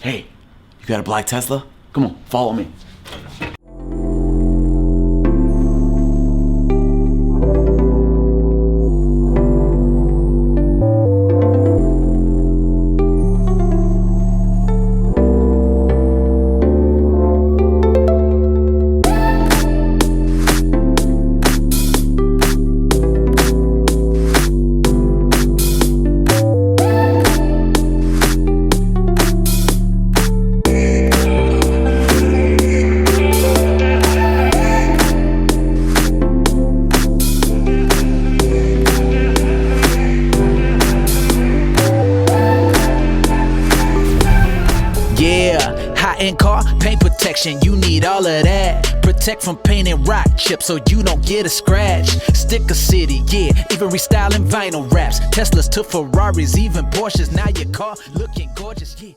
Hey, you got a black Tesla? Come on, follow me. Yeah, high-end car, paint protection, you need all of that. Protect from paint and rock chips so you don't get a scratch. Sticker city, yeah, even restyling vinyl wraps. Teslas to Ferraris, even Porsches, now your car looking gorgeous, yeah.